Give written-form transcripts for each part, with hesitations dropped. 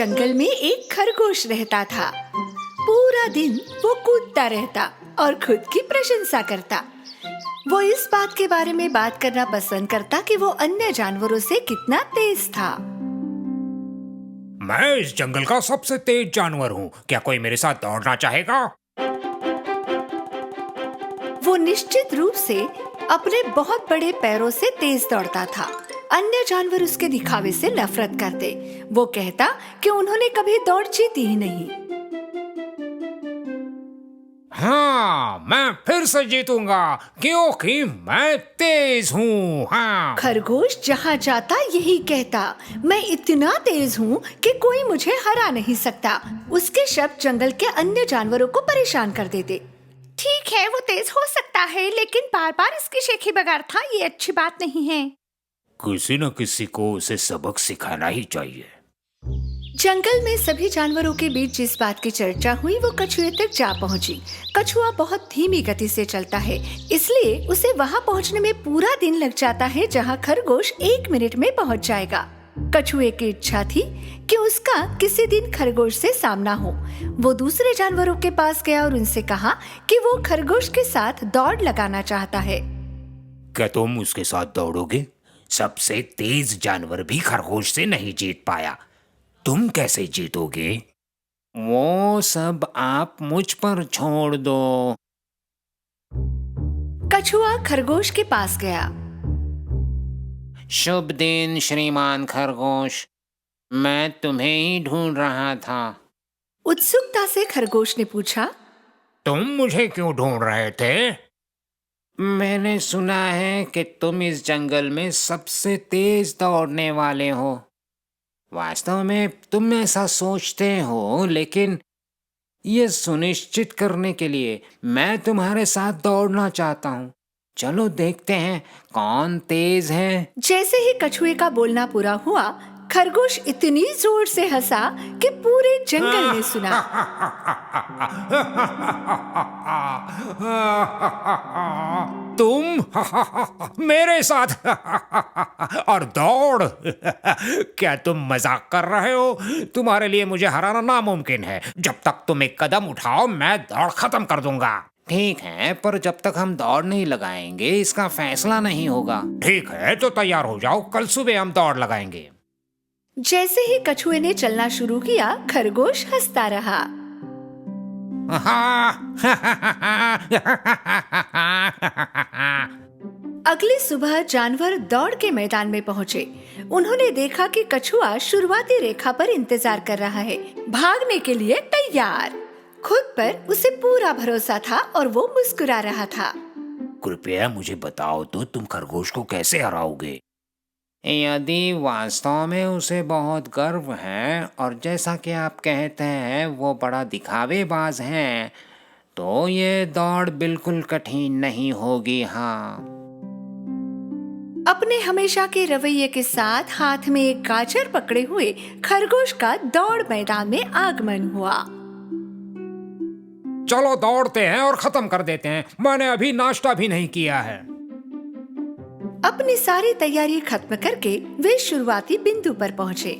जंगल में एक खरगोश रहता था। पूरा दिन वो कूदता रहता और खुद की प्रशंसा करता। वो इस बात के बारे में बात करना पसंद करता कि वो अन्य जानवरों से कितना तेज था। मैं इस जंगल का सबसे तेज जानवर हूँ। क्या कोई मेरे साथ दौड़ना चाहेगा? वो निश्चित रूप से अपने बहुत बड़े पैरों से तेज दौड़ता था। अन्य जानवर उसके दिखावे से नफरत करते। वो कहता कि उन्होंने कभी दौड़ जीती ही नहीं। हाँ, मैं फिर से जीतूंगा क्योंकि मैं तेज हूँ। हाँ। खरगोश जहाँ जाता यही कहता, मैं इतना तेज हूँ कि कोई मुझे हरा नहीं सकता। उसके शब्द जंगल के अन्य जानवरों को परेशान कर देते। ठीक है, वो तेज हो सकता है, लेकिन बार बार इसकी शेखी बगाड़ना ये अच्छी बात नहीं है। किसी न किसी को उसे सबक सिखाना ही चाहिए। जंगल में सभी जानवरों के बीच जिस बात की चर्चा हुई वो कछुए तक जा पहुंची। कछुआ बहुत धीमी गति से चलता है, इसलिए उसे वहां पहुंचने में पूरा दिन लग जाता है जहां खरगोश 1 मिनट में पहुंच जाएगा। कछुए की इच्छा थी कि उसका किसी दिन खरगोश से सामना हो। वो दूसरे जानवरों के पास गया और उनसे कहा कि वो खरगोश के साथ दौड़ लगाना चाहता है। क्या तुम उसके साथ दौड़ोगे? सबसे तेज जानवर भी खरगोश से नहीं जीत पाया। तुम कैसे जीतोगे? वो सब आप मुझ पर छोड़ दो। कछुआ खरगोश के पास गया। शुभ दिन श्रीमान खरगोश, मैं तुम्हें ही ढूंढ रहा था। उत्सुकता से खरगोश ने पूछा, तुम मुझे क्यों ढूंढ रहे थे? मैंने सुना है कि तुम इस जंगल में सबसे तेज दौड़ने वाले हो। वास्तव में तुम ऐसा सोचते हो, लेकिन ये सुनिश्चित करने के लिए मैं तुम्हारे साथ दौड़ना चाहता हूँ। चलो देखते हैं कौन तेज है। जैसे ही कछुए का बोलना पूरा हुआ, खरगोश इतनी जोर से हंसा कि पूरे जंगल ने सुना। तुम मेरे साथ और दौड़? क्या तुम मजाक कर रहे हो? तुम्हारे लिए मुझे हराना नामुमकिन है। जब तक तुम एक कदम उठाओ मैं दौड़ खत्म कर दूंगा। ठीक है, पर जब तक हम दौड़ नहीं लगाएंगे इसका फैसला नहीं होगा। ठीक है, तो तैयार हो जाओ, कल सुबह हम दौड़ लगाएंगे। जैसे ही कछुए ने चलना शुरू किया, खरगोश हंसता रहा। अगली सुबह जानवर दौड़ के मैदान में पहुंचे। उन्होंने देखा कि कछुआ शुरुआती रेखा पर इंतजार कर रहा है, भागने के लिए तैयार। खुद पर उसे पूरा भरोसा था और वो मुस्कुरा रहा था। कृपया मुझे बताओ तो तुम खरगोश को कैसे हराओगे? यदि वास्तव में उसे बहुत गर्व है और जैसा कि आप कहते हैं वो बड़ा दिखावेबाज है, तो ये दौड़ बिल्कुल कठिन नहीं होगी। हाँ। अपने हमेशा के रवैये के साथ हाथ में एक गाजर पकड़े हुए खरगोश का दौड़ मैदान में आगमन हुआ। चलो दौड़ते हैं और खत्म कर देते हैं। मैंने अभी नाश्ता भी नहीं किया है। अपनी सारी तैयारी खत्म करके वे शुरुआती बिंदु पर पहुंचे।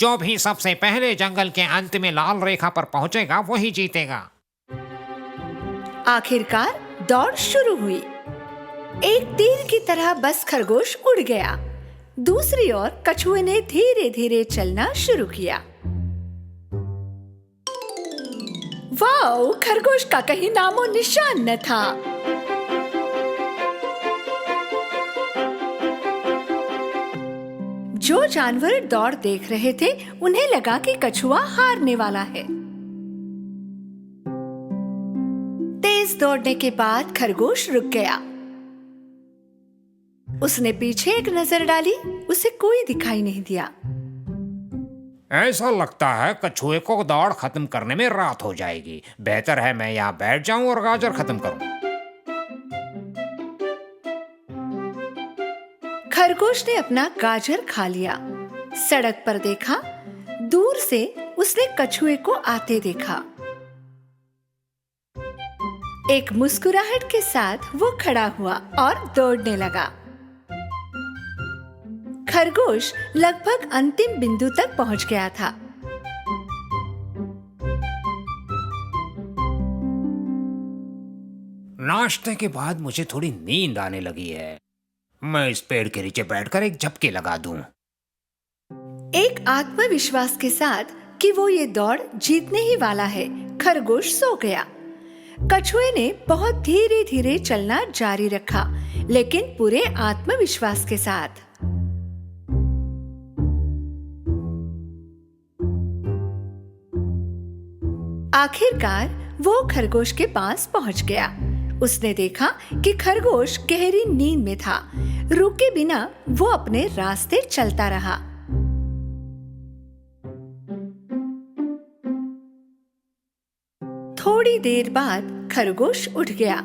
जो भी सबसे पहले जंगल के अंत में लाल रेखा पर पहुंचेगा वही जीतेगा। आखिरकार दौड़ शुरू हुई। एक तीर की तरह बस खरगोश उड़ गया। दूसरी ओर कछुए ने धीरे धीरे चलना शुरू किया। वाओ, खरगोश का कहीं नामो निशान न था। जो जानवर दौड़ देख रहे थे उन्हें लगा कि कछुआ हारने वाला है। तेज दौड़ने के बाद खरगोश रुक गया। उसने पीछे एक नजर डाली, उसे कोई दिखाई नहीं दिया। ऐसा लगता है कछुए को दौड़ खत्म करने में रात हो जाएगी। बेहतर है मैं यहाँ बैठ जाऊं और गाजर खत्म करूं। खरगोश ने अपना गाजर खा लिया। सड़क पर देखा, दूर से उसने कछुए को आते देखा। एक मुस्कुराहट के साथ वो खड़ा हुआ और दौड़ने लगा। खरगोश लगभग अंतिम बिंदु तक पहुंच गया था। नाश्ते के बाद मुझे थोड़ी नींद आने लगी है। मैं इस पेड़ के नीचे बैठकर एक झपकी लगा दूं। एक आत्मविश्वास के साथ कि वो ये दौड़ जीतने ही वाला है, खरगोश सो गया। कछुए ने बहुत धीरे धीरे चलना जारी रखा, लेकिन पूरे आत्मविश्वास के साथ। आखिरकार वो खरगोश के पास पहुंच गया। उसने देखा कि खरगोश गहरी नींद में था। रुके बिना वो अपने रास्ते चलता रहा। थोड़ी देर बाद खरगोश उठ गया।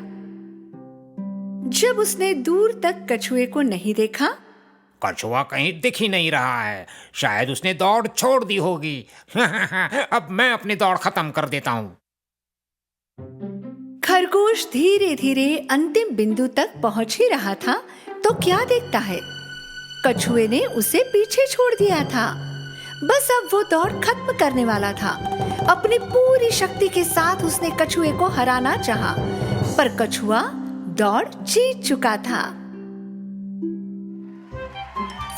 जब उसने दूर तक कछुए को नहीं देखा, कछुआ कहीं दिख ही नहीं रहा है। शायद उसने दौड़ छोड़ दी होगी। अब मैं अपनी दौड़ खत्म कर देता हूँ। खरगोश धीरे धीरे अंतिम बिंदु तक पहुंच ही रहा था तो क्या देखता है, कछुए ने उसे पीछे छोड़ दिया था। बस अब वो दौड़ खत्म करने वाला था। अपनी पूरी शक्ति के साथ उसने कछुए को हराना चाहा, पर कछुआ दौड़ जीत चुका था।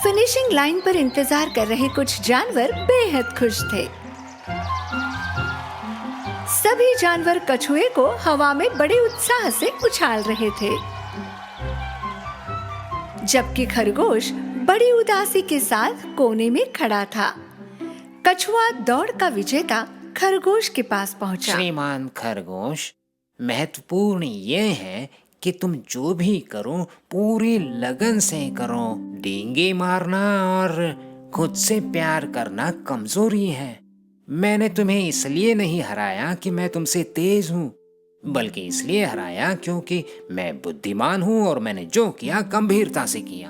फिनिशिंग लाइन पर इंतजार कर रहे कुछ जानवर बेहद खुश थे। सभी जानवर कछुए को हवा में बड़े उत्साह से उछाल रहे थे, जबकि खरगोश बड़ी उदासी के साथ कोने में खड़ा था। कछुआ दौड़ का विजेता खरगोश के पास पहुंचा। श्रीमान खरगोश, महत्वपूर्ण ये है कि तुम जो भी करो पूरी लगन से करो। डींगे मारना और खुद से प्यार करना कमजोरी है। मैंने तुम्हें इसलिए नहीं हराया कि मैं तुमसे तेज हूँ, बल्कि इसलिए हराया क्योंकि मैं बुद्धिमान हूँ और मैंने जो किया गंभीरता से किया।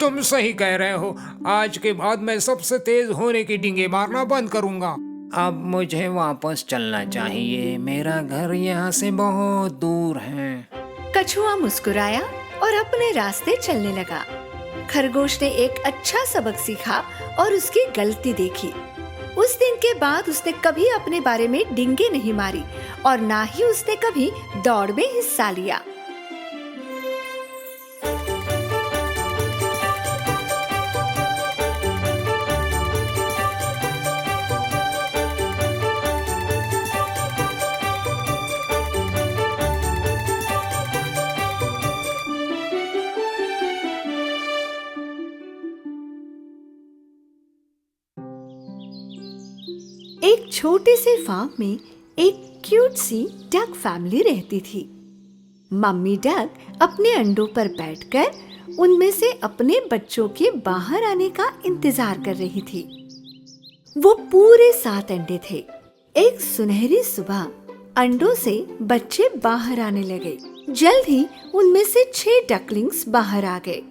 तुम सही कह रहे हो। आज के बाद मैं सबसे तेज होने की डींगे मारना बंद करूंगा। अब मुझे वापस चलना चाहिए। मेरा घर यहाँ से बहुत दूर है। कछुआ मुस्कुराया और अपने रास्ते चलने लगा। खरगोश ने एक अच्छा सबक सीखा और उसकी गलती देखी। उस दिन के बाद उसने कभी अपने बारे में डींगे नहीं मारी और ना ही उसने कभी दौड़ में हिस्सा लिया। एक छोटे से फार्म में एक क्यूट सी डक फैमिली रहती थी। मम्मी डक अपने अंडों पर बैठकर उनमें से अपने बच्चों के बाहर आने का इंतजार कर रही थी। वो पूरे 7 अंडे थे। एक सुनहरी सुबह अंडों से बच्चे बाहर आने लगे। जल्द ही उनमें से 6 डकलिंग्स बाहर आ गए।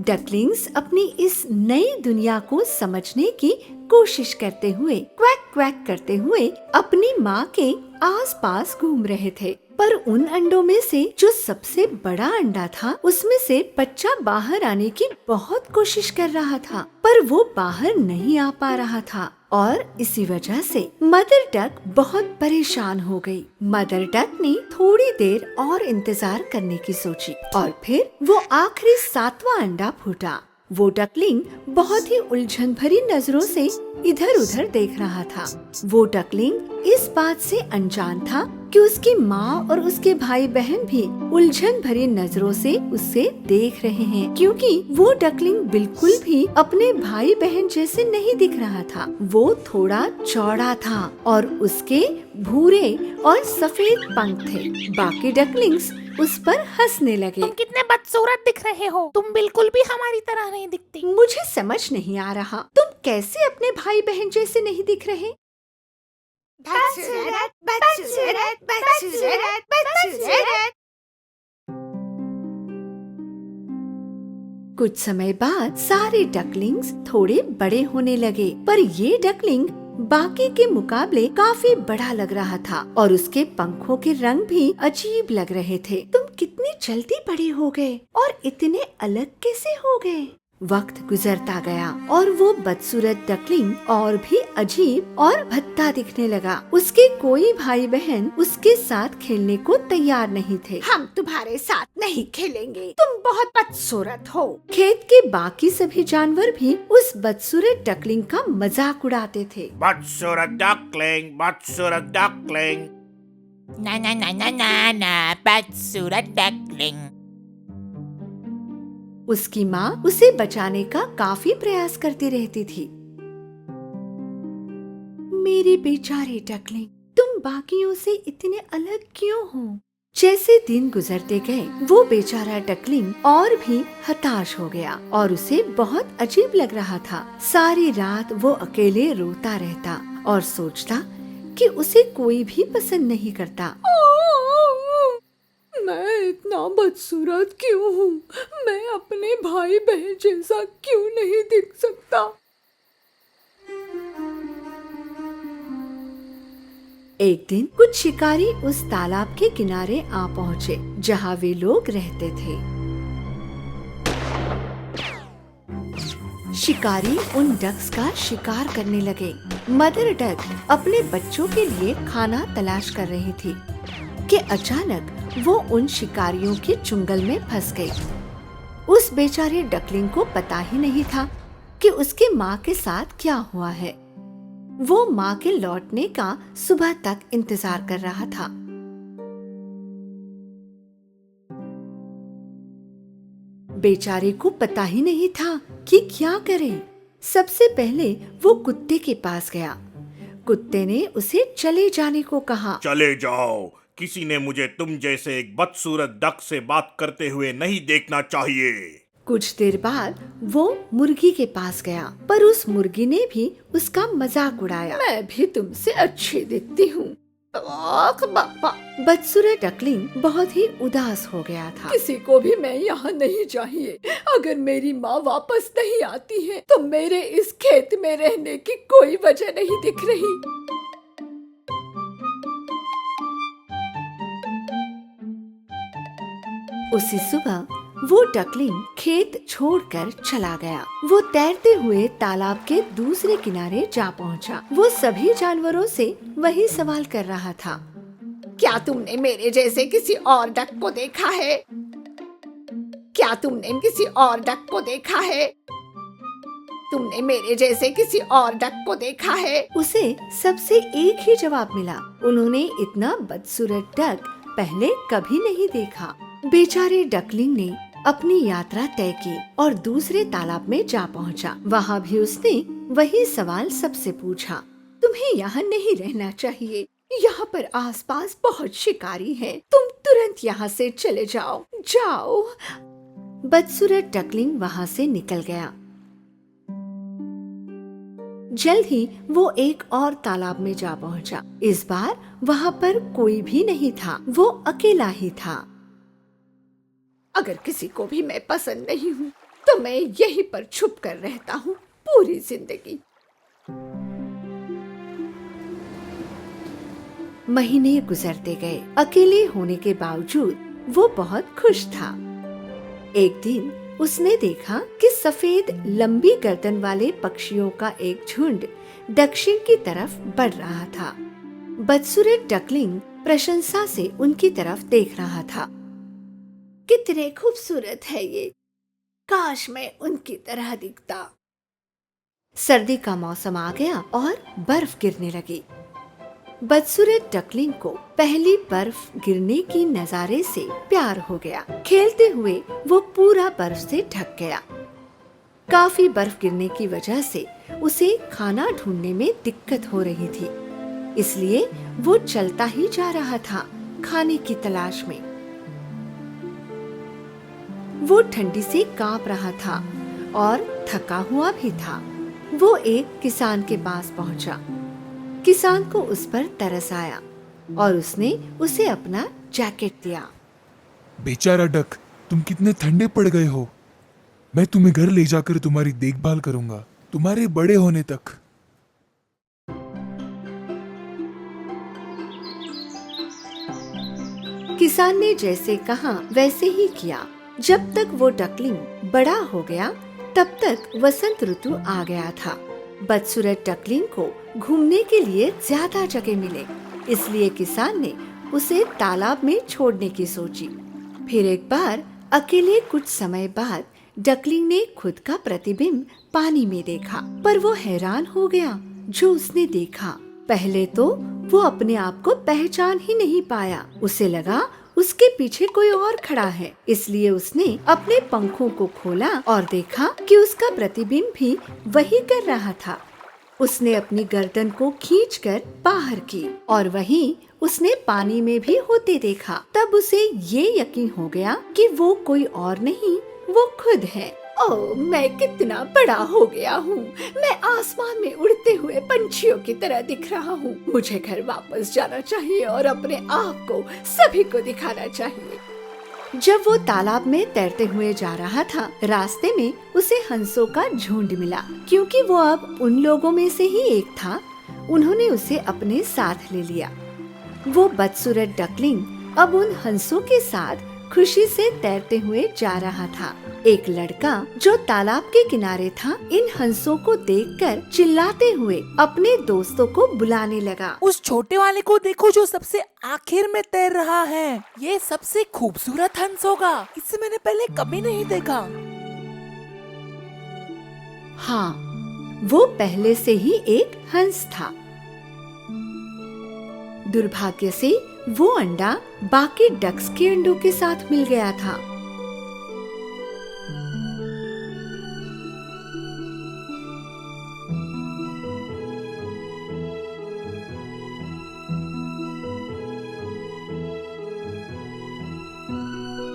डकलिंग्स अपनी इस नई दुनिया को समझने की कोशिश करते हुए क्वैक क्वैक करते हुए अपनी माँ के आसपास घूम रहे थे। पर उन अंडों में से जो सबसे बड़ा अंडा था, उसमें से बच्चा बाहर आने की बहुत कोशिश कर रहा था, पर वो बाहर नहीं आ पा रहा था और इसी वजह से मदर डक बहुत परेशान हो गई। मदर डक ने थोड़ी देर और इंतजार करने की सोची और फिर वो आखिरी 7वां अंडा फूटा। वो डकलिंग बहुत ही उलझन भरी नजरों से इधर उधर देख रहा था। वो डकलिंग इस बात से अनजान था कि उसकी माँ और उसके भाई बहन भी उलझन भरी नजरों से उसे देख रहे हैं, क्योंकि वो डकलिंग बिल्कुल भी अपने भाई बहन जैसे नहीं दिख रहा था। वो थोड़ा चौड़ा था और उसके भूरे और सफेद पंख थे। बाकी डकलिंग्स उस पर हंसने लगे। तुम कितने बदसूरत दिख रहे हो। तुम बिल्कुल भी हमारी तरह नहीं दिखती। मुझे समझ नहीं आ रहा, तुम कैसे अपने भाई बहन जैसे नहीं दिख रहे? बदसूरत, बदसूरत, बदसूरत, बदसूरत। कुछ समय बाद सारे डकलिंग्स थोड़े बड़े होने लगे, पर ये डकलिंग बाकी के मुकाबले काफी बड़ा लग रहा था और उसके पंखों के रंग भी अजीब लग रहे थे। तुम कितनी जल्दी बड़े हो गए और इतने अलग कैसे हो गए? वक्त गुजरता गया और वो बदसूरत डकलिंग और भी अजीब और भद्दा दिखने लगा। उसके कोई भाई बहन उसके साथ खेलने को तैयार नहीं थे। हम तुम्हारे साथ नहीं खेलेंगे, तुम बहुत बदसूरत हो। खेत के बाकी सभी जानवर भी उस बदसूरत डकलिंग का मजाक उड़ाते थे। बदसूरत डकलिंग, बदसूरत डकलिंग। ना ना ना ना ना ना, बदसूरत डकलिंग। उसकी माँ उसे बचाने का काफी प्रयास करती रहती थी। मेरे बेचारे डकलिंग, तुम बाकियों से इतने अलग क्यों हो? जैसे दिन गुजरते गए वो बेचारा डकलिंग और भी हताश हो गया और उसे बहुत अजीब लग रहा था। सारी रात वो अकेले रोता रहता और सोचता कि उसे कोई भी पसंद नहीं करता। मैं इतना बदसूरत क्यों हूँ? मैं अपने भाई बहन जैसा क्यों नहीं दिख सकता? एक दिन कुछ शिकारी उस तालाब के किनारे आ पहुँचे जहाँ वे लोग रहते थे। शिकारी उन डक्स का शिकार करने लगे। मदर डक अपने बच्चों के लिए खाना तलाश कर रही थी कि अचानक वो उन शिकारियों के चुंगल में फंस गई। उस बेचारे डकलिंग को पता ही नहीं था कि उसके माँ के साथ क्या हुआ है। वो माँ के लौटने का सुबह तक इंतजार कर रहा था। बेचारे को पता ही नहीं था कि क्या करे। सबसे पहले वो कुत्ते के पास गया। कुत्ते ने उसे चले जाने को कहा। चले जाओ, किसी ने मुझे तुम जैसे एक बदसूरत डक से बात करते हुए नहीं देखना चाहिए। कुछ देर बाद वो मुर्गी के पास गया, पर उस मुर्गी ने भी उसका मजाक उड़ाया। मैं भी तुमसे अच्छी दिखती हूँ। बदसूरत डकलिंग बहुत ही उदास हो गया था। किसी को भी मैं यहाँ नहीं चाहिए। अगर मेरी माँ वापस नहीं आती है तो मेरे इस खेत में रहने की कोई वजह नहीं दिख रही। उसी सुबह वो डकलिंग खेत छोड़कर चला गया। वो तैरते हुए तालाब के दूसरे किनारे जा पहुंचा। वो सभी जानवरों से वही सवाल कर रहा था। क्या तुमने मेरे जैसे किसी और डक को देखा है? क्या तुमने किसी और डक को देखा है? तुमने मेरे जैसे किसी और डक को देखा है? उसे सबसे एक ही जवाब मिला। उन्होंने इतना बदसूरत डक पहले कभी नहीं देखा। बेचारे डकलिंग ने अपनी यात्रा तय की और दूसरे तालाब में जा पहुंचा। वहाँ भी उसने वही सवाल सबसे पूछा। तुम्हें यहाँ नहीं रहना चाहिए। यहाँ पर आसपास बहुत शिकारी हैं। तुम तुरंत यहाँ से चले जाओ। जाओ। बदसूरत डकलिंग वहाँ से निकल गया। जल्द ही वो एक और तालाब में जा पहुंचा। इस बार वहाँ पर कोई भी नहीं था। वो अकेला ही था। अगर किसी को भी मैं पसंद नहीं हूँ तो मैं यहीं पर छुप कर रहता हूँ पूरी जिंदगी। महीने गुजरते गए। अकेले होने के बावजूद वो बहुत खुश था। एक दिन उसने देखा कि सफेद लंबी गर्दन वाले पक्षियों का एक झुंड दक्षिण की तरफ बढ़ रहा था। बदसूरत डकलिंग प्रशंसा से उनकी तरफ देख रहा था। कितने खूबसूरत है ये। काश मैं उनकी तरह दिखता। सर्दी का मौसम आ गया और बर्फ गिरने लगी। बदसूरत डकलिंग को पहली बर्फ गिरने की नजारे से प्यार हो गया। खेलते हुए वो पूरा बर्फ से ढक गया। काफी बर्फ गिरने की वजह से उसे खाना ढूंढने में दिक्कत हो रही थी, इसलिए वो चलता ही जा रहा था खाने की तलाश में। वो ठंडी से कांप रहा था और थका हुआ भी था। वो एक किसान के पास पहुंचा। किसान को उस पर तरस आया और उसने उसे अपना जैकेट दिया। बेचारा डक, तुम कितने ठंडे पड़ गए हो। मैं तुम्हें घर ले जाकर तुम्हारी देखभाल करूंगा, तुम्हारे बड़े होने तक। किसान ने जैसे कहा वैसे ही किया। जब तक वो डकलिंग बड़ा हो गया तब तक वसंत ऋतु आ गया था। बदसूरत डकलिंग को घूमने के लिए ज्यादा जगह मिले, इसलिए किसान ने उसे तालाब में छोड़ने की सोची। फिर एक बार अकेले कुछ समय बाद डकलिंग ने खुद का प्रतिबिंब पानी में देखा, पर वो हैरान हो गया जो उसने देखा। पहले तो वो अपने आप को पहचान ही नहीं पाया। उसे लगा उसके पीछे कोई और खड़ा है, इसलिए उसने अपने पंखों को खोला और देखा कि उसका प्रतिबिंब भी वही कर रहा था। उसने अपनी गर्दन को खींचकर बाहर की और वहीं उसने पानी में भी होते देखा। तब उसे ये यकीन हो गया कि वो कोई और नहीं, वो खुद है। ओह, मैं कितना बड़ा हो गया हूँ। मैं आसमान में उड़ते हुए पंछियों की तरह दिख रहा हूँ। मुझे घर वापस जाना चाहिए और अपने आप को सभी को दिखाना चाहिए। जब वो तालाब में तैरते हुए जा रहा था, रास्ते में उसे हंसों का झुंड मिला। क्योंकि वो अब उन लोगों में से ही एक था, उन्होंने उसे अपने साथ ले लिया। वो बदसूरत डकलिंग अब उन हंसों के साथ खुशी से तैरते हुए जा रहा था। एक लड़का जो तालाब के किनारे था, इन हंसों को देखकर चिल्लाते हुए अपने दोस्तों को बुलाने लगा। उस छोटे वाले को देखो जो सबसे आखिर में तैर रहा है। ये सबसे खूबसूरत हंस होगा, इसे मैंने पहले कभी नहीं देखा। हाँ, वो पहले से ही एक हंस था। दुर्भाग्य से वो अंडा बाकी डक्स के अंडों के साथ मिल गया था।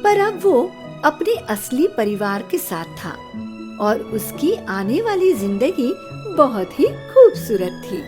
पर अब वो अपने असली परिवार के साथ था और उसकी आने वाली जिंदगी बहुत ही खूबसूरत थी।